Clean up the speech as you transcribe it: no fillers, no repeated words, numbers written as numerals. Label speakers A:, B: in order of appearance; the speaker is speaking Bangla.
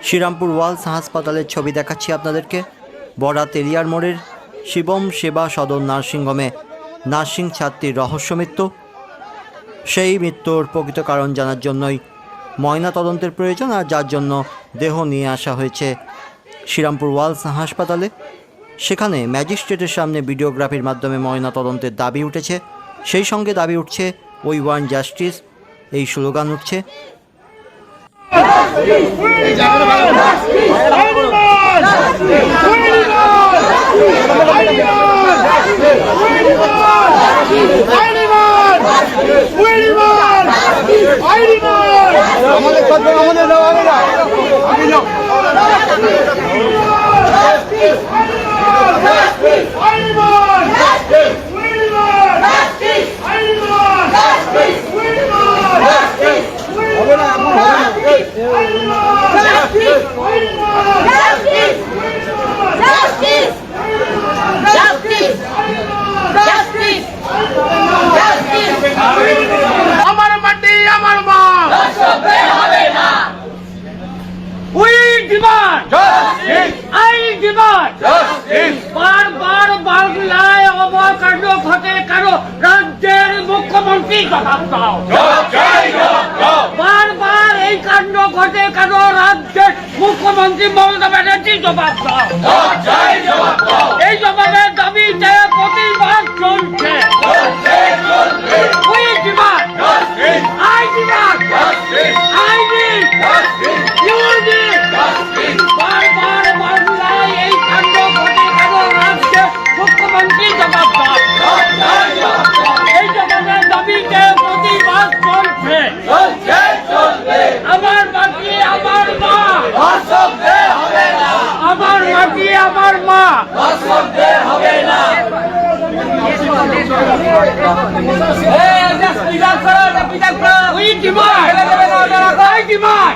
A: শ্রীরামপুর ওয়ালস হাসপাতালের ছবি দেখাচ্ছি আপনাদেরকে। বড়া তেলিয়ার মোড়ের শিবম সেবা সদর নার্সিংহোমে নার্সিং ছাত্রীর রহস্য মৃত্যু। সেই মৃত্যুর প্রকৃত কারণ জানার জন্যই ময়না তদন্তের প্রয়োজন, আর যার জন্য দেহ নিয়ে আসা হয়েছে শ্রীরামপুর ওয়ালস হাসপাতালে। সেখানে ম্যাজিস্ট্রেটের সামনে ভিডিওগ্রাফির মাধ্যমে ময়না তদন্তের দাবি উঠেছে। সেই সঙ্গে দাবি উঠছে উই ওয়ান্ট জাস্টিস, এই স্লোগান উঠছে।
B: বারবার বাংলায় অবকাণ্ড ঘটে কেন? রাজ্যের মুখ্যমন্ত্রী জবাব দাও। বারবার এই কাণ্ড ঘটে কেন? রাজ্যের মুখ্যমন্ত্রী মমতা ব্যানার্জি জবাব দাও। এই জবাবের দাবিতে প্রতিবাদ চলছে। বারবার বাংলায় এই কাণ্ড ঘটে কেন? রাজ্যের মুখ্যমন্ত্রী জবাব দাও। এই জবাবের দাবিতে প্রতিবাদ চলছে। আমার মাটি আমার মা, আমার মাটি আমার মা। We demand! I demand!